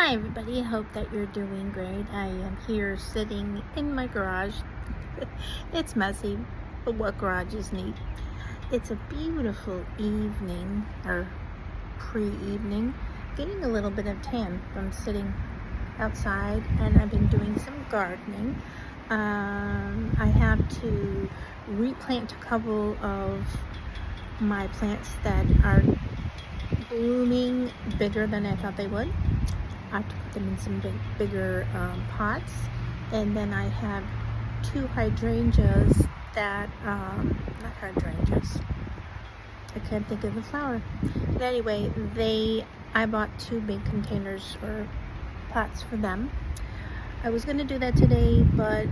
Hi everybody, I hope that you're doing great. I am here sitting in my garage. It's messy, but what garage is neat? It's a beautiful evening, or pre-evening. Getting a little bit of tan from sitting outside, and I've been doing some gardening. I have to replant a couple of my plants that are blooming bigger than I thought they would. I have to put them in some bigger pots, and then I have two hydrangeas that not hydrangeas, I can't think of the flower, but anyway, I bought two big containers or pots for them. I was going to do that today, but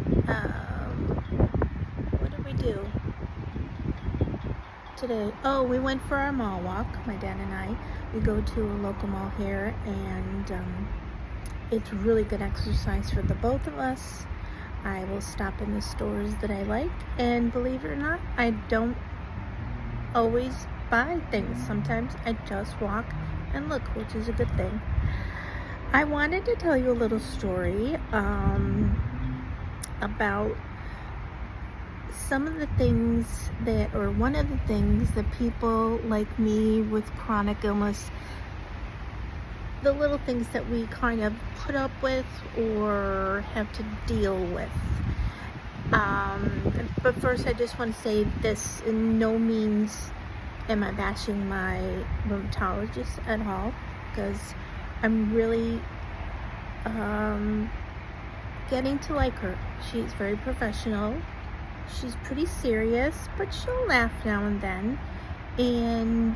what did we do today? Oh, we went for our mall walk, my dad and I. We go to a local mall here, and it's really good exercise for the both of us. I will stop in the stores that I like, and believe it or not, I don't always buy things. Sometimes I just walk and look, which is a good thing. I wanted to tell you a little story about some of the things that, or one of the things that people like me with chronic illness, the little things that we kind of put up with or have to deal with. But first, I just want to say this: in no means am I bashing my rheumatologist at all, because I'm really getting to like her. She's very professional. She's pretty serious, but she'll laugh now and then. And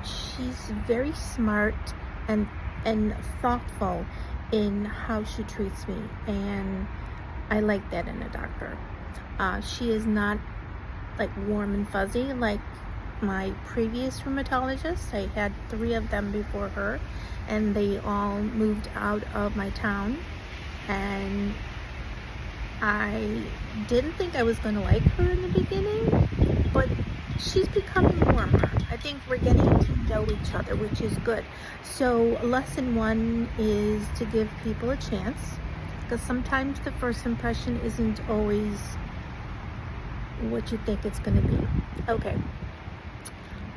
she's very smart and thoughtful in how she treats me, and I like that in a doctor. She is not like warm and fuzzy like my previous rheumatologist. I had 3 of them before her, and they all moved out of my town, and I didn't think I was going to like her in the beginning, but she's becoming warmer. I think we're getting to know each other, which is good. So lesson 1 is to give people a chance, because sometimes the first impression isn't always what you think it's going to be. Okay.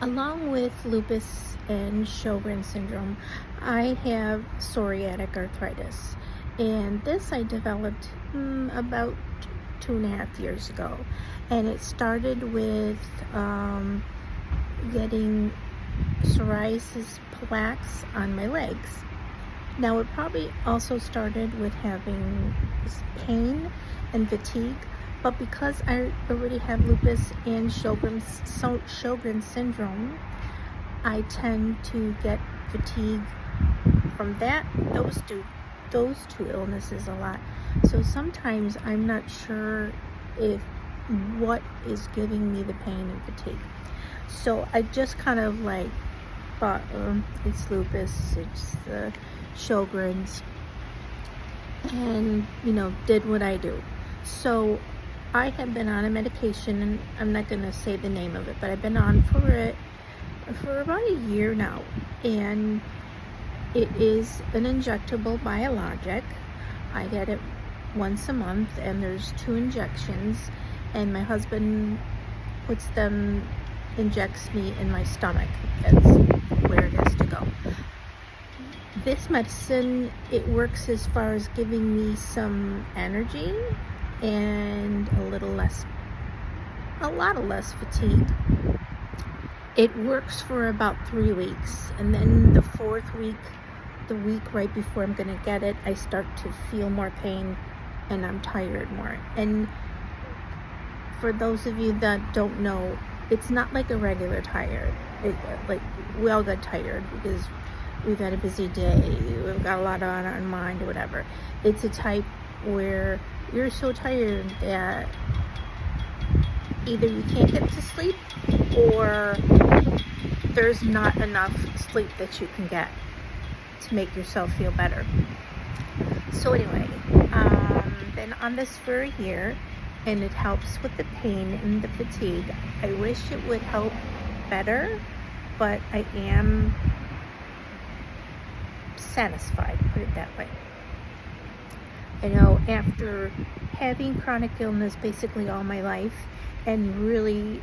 Along with lupus and Sjogren's syndrome, I have psoriatic arthritis. And this I developed about 2.5 years ago. And it started with getting psoriasis plaques on my legs. Now, it probably also started with having pain and fatigue, but because I already have lupus and Sjogren's syndrome, I tend to get fatigue from those two illnesses a lot. So sometimes I'm not sure if what is giving me the pain and fatigue. So I just kind of like thought, it's lupus, it's the Sjogren's, and did what I do. So I have been on a medication, and I'm not going to say the name of it, but I've been on for it for about a year now, and it is an injectable biologic. I get it once a month, and there's 2 injections, and my husband injects me in my stomach. That's where it has to go. This medicine, it works as far as giving me some energy and a lot less fatigue. It works for about 3 weeks, and then the 4th week, the week right before I'm going to get it, I start to feel more pain, and I'm tired more. And for those of you that don't know, it's not like a regular tired. Like, we all get tired because we've had a busy day, we've got a lot on our mind or whatever. It's a type where you're so tired that either you can't get to sleep, or there's not enough sleep that you can get to make yourself feel better. So anyway, been on this for a year, and it helps with the pain and the fatigue. I wish it would help better, but I am satisfied, put it that way. You know, after having chronic illness basically all my life, and really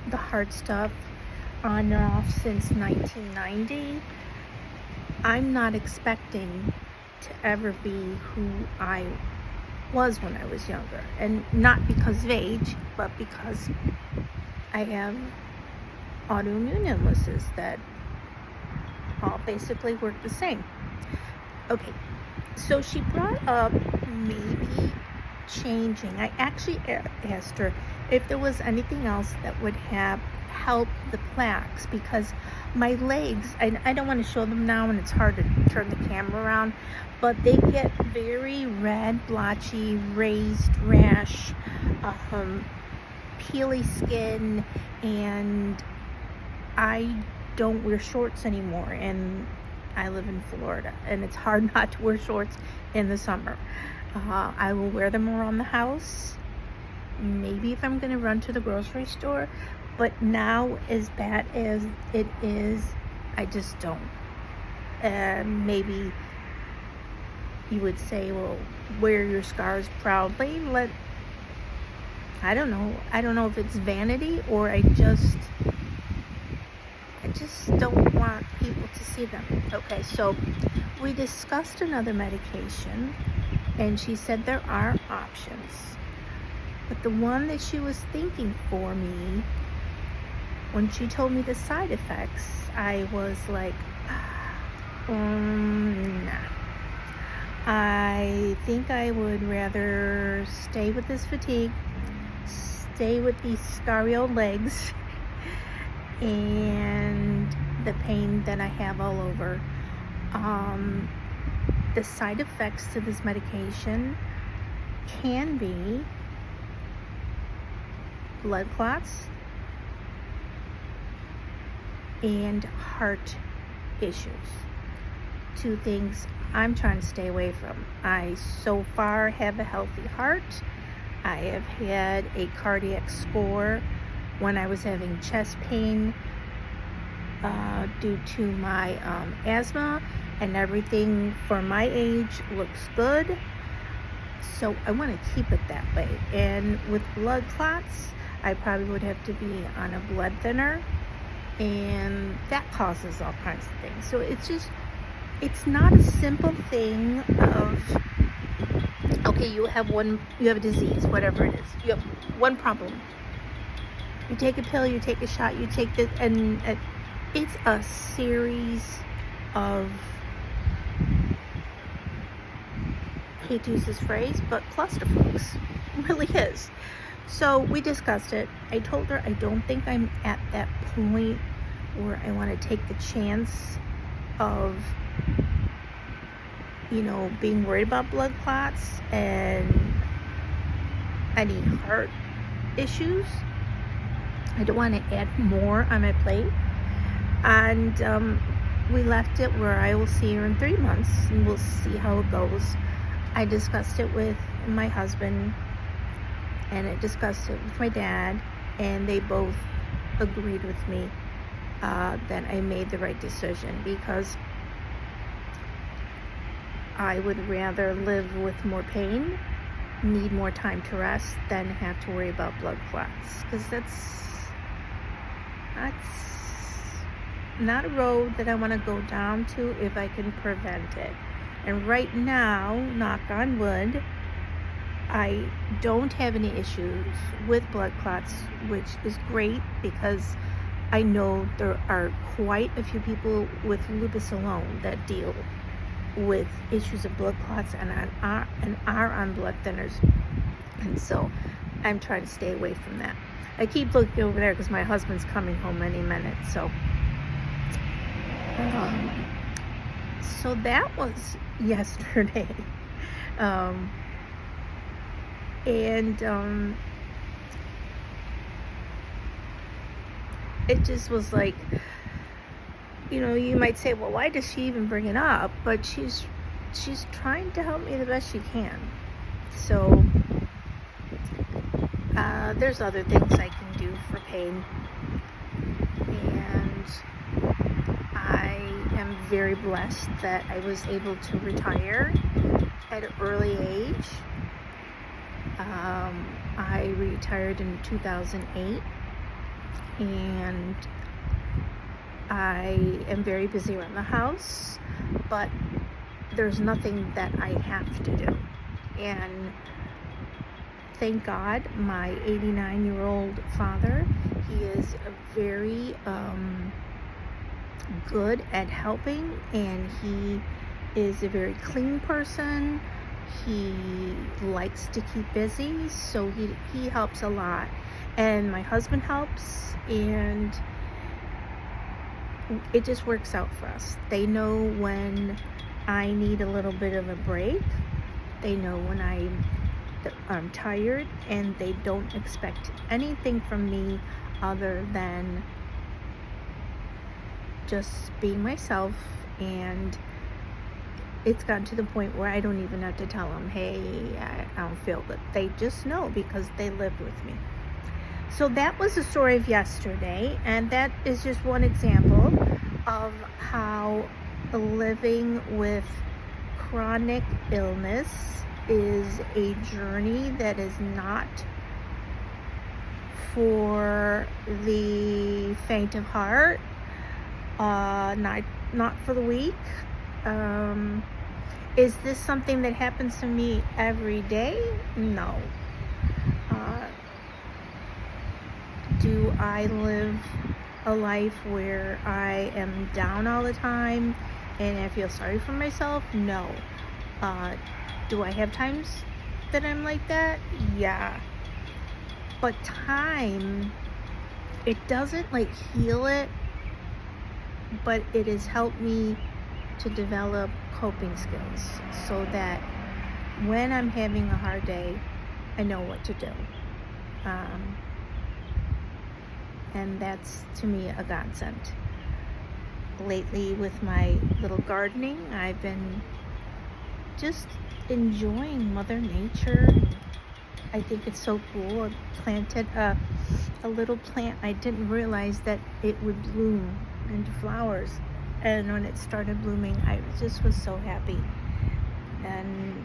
the heart stuff on and off since 1990, I'm not expecting to ever be who I was when I was younger. And not because of age, but because I have autoimmune illnesses that all basically work the same. Okay, so she brought up maybe changing. I actually asked her if there was anything else that would have helped the plaques, because my legs, I don't want to show them now and it's hard to turn the camera around, but they get very red, blotchy, raised, rash, peely skin, and I don't wear shorts anymore, and I live in Florida and it's hard not to wear shorts in the summer. I will wear them around the house, maybe if I'm going to run to the grocery store, but now, as bad as it is, I just don't. Maybe you would say, well, wear your scars proudly. I don't know if it's vanity or I just don't want people to see them. Okay, so we discussed another medication, and she said there are options. But the one that she was thinking for me, when she told me the side effects, I was like, nah. I think I would rather stay with this fatigue, stay with these scary old legs, and the pain that I have all over. The side effects to this medication can be blood clots and heart issues. Two things I'm trying to stay away from. I so far have a healthy heart. I have had a cardiac score when I was having chest pain due to my asthma, and everything for my age looks good. So I want to keep it that way. And with blood clots, I probably would have to be on a blood thinner, and that causes all kinds of things. So it's not a simple thing of, okay, you have a disease, whatever it is. You have one problem. You take a pill, you take a shot, you take this, and it's a series of, I hate to use this phrase, but clusterfucks. It really is. So we discussed it. I told her I don't think I'm at that point where I want to take the chance of, being worried about blood clots and any heart issues. I don't want to add more on my plate. And we left it where I will see her in 3 months and we'll see how it goes. I discussed it with my husband, and I discussed it with my dad, and they both agreed with me that I made the right decision, because I would rather live with more pain, need more time to rest, than have to worry about blood clots, because that's not a road that I want to go down to if I can prevent it. And right now, knock on wood, I don't have any issues with blood clots, which is great, because I know there are quite a few people with lupus alone that deal with issues of blood clots and are on blood thinners. And so I'm trying to stay away from that. I keep looking over there because my husband's coming home any minute. So that was yesterday. It just was like, you might say, well, why does she even bring it up? But she's trying to help me the best she can. So there's other things I can do for pain, and I am am very blessed that I was able to retire at an early age. I retired in 2008, and I am very busy around the house, but there's nothing that I have to do. And thank God, my 89-year-old father, he is very good at helping, and he is a very clean person. He likes to keep busy, so he helps a lot. And my husband helps, and it just works out for us. They know when I need a little bit of a break. They know when I'm tired, and they don't expect anything from me other than just being myself. And it's gotten to the point where I don't even have to tell them, hey, I don't feel good. They just know because they lived with me. So that was the story of yesterday, and that is just one example of how living with chronic illness is a journey that is not for the faint of heart, not for the weak. Is this something that happens to me every day? No. Do I live a life where I am down all the time and I feel sorry for myself? No. Do I have times that I'm like that? Yeah. But time, it doesn't like heal it, but it has helped me to develop coping skills so that when I'm having a hard day, I know what to do. And that's, to me, a godsend. Lately, with my little gardening, I've been just enjoying Mother Nature. I think it's so cool. I planted a little plant. I didn't realize that it would bloom into flowers. And when it started blooming, I just was so happy. And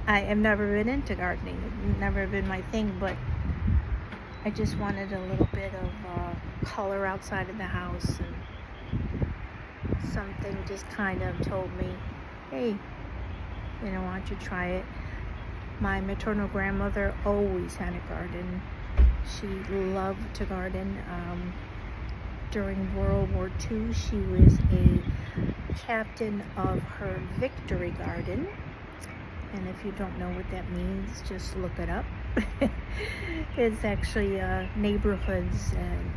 I have never been into gardening. It's never been my thing, but I just wanted a little bit of color outside of the house, and something just kind of told me, hey, why don't you try it? My maternal grandmother always had a garden. She loved to garden. During World War II, she was a captain of her Victory Garden. And if you don't know what that means, just look it up. It's actually neighborhoods, and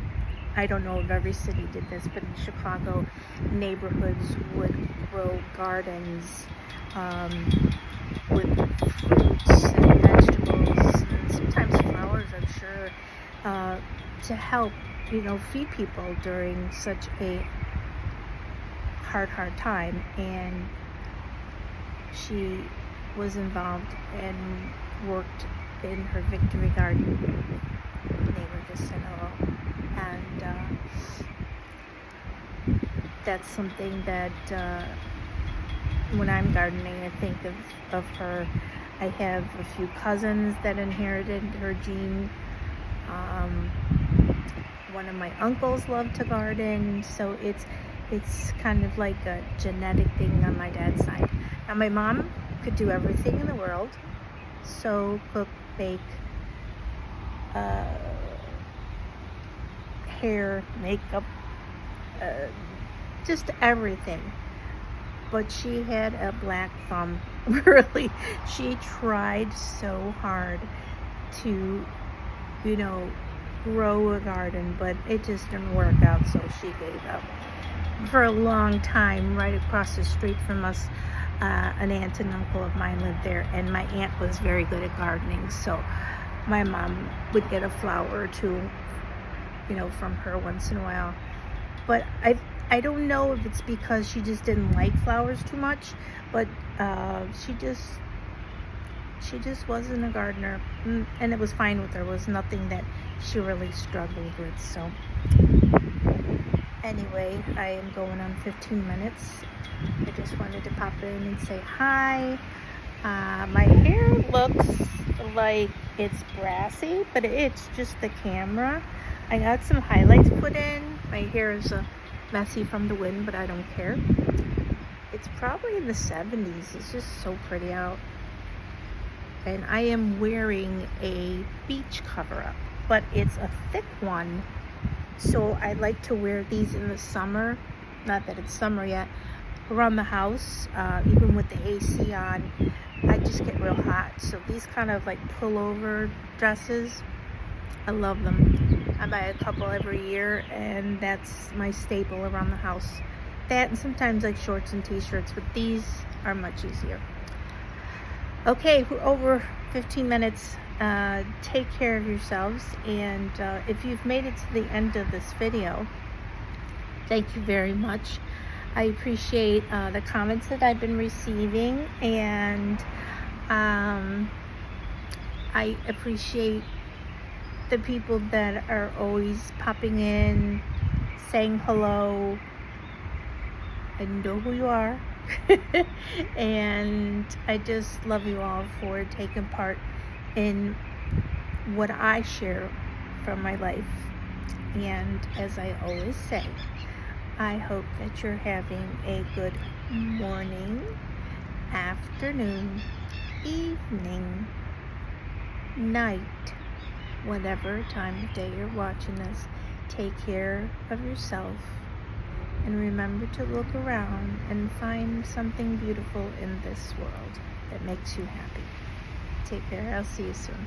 I don't know if every city did this, but in Chicago, neighborhoods would grow gardens with fruits and vegetables, and sometimes flowers, I'm sure, to help, feed people during such a hard time. And she was involved and worked in her Victory Garden. They were just said hello. And that's something that when I'm gardening, I think of her. I have a few cousins that inherited her gene. One of my uncles loved to garden, so it's kind of like a genetic thing on my dad's side. Now, my mom could do everything in the world: sew, cook, bake, hair, makeup, just everything. But she had a black thumb. Really, she tried so hard to, grow a garden, but it just didn't work out, so she gave up. For a long time, right across the street from us, an aunt and uncle of mine lived there, and my aunt was very good at gardening, so my mom would get a flower or two, from her once in a while. But I don't know if it's because she just didn't like flowers too much, but she just wasn't a gardener, and it was fine with her. It was nothing that she really struggled with. So Anyway, I am going on 15 minutes. I just wanted to pop in and say hi. My hair looks like it's brassy, but it's just the camera. I got some highlights put in. My hair is messy from the wind, but I don't care. It's probably in the 70s. It's just so pretty out. And I am wearing a beach cover-up, but it's a thick one. So I like to wear these in the summer. Not that it's summer yet. Around the house, even with the AC on, I just get real hot. So these kind of like pullover dresses, I love them. I buy a couple every year, and that's my staple around the house. That and sometimes like shorts and t-shirts, but these are much easier. Okay, we're over 15 minutes. Take care of yourselves, and if you've made it to the end of this video, thank you very much. I appreciate the comments that I've been receiving, and I appreciate the people that are always popping in, saying hello. I know who you are. And I just love you all for taking part in what I share from my life. And as I always say, I hope that you're having a good morning, afternoon, evening, night, whatever time of day you're watching this. Take care of yourself, and remember to look around and find something beautiful in this world that makes you happy. Take care. I'll see you soon.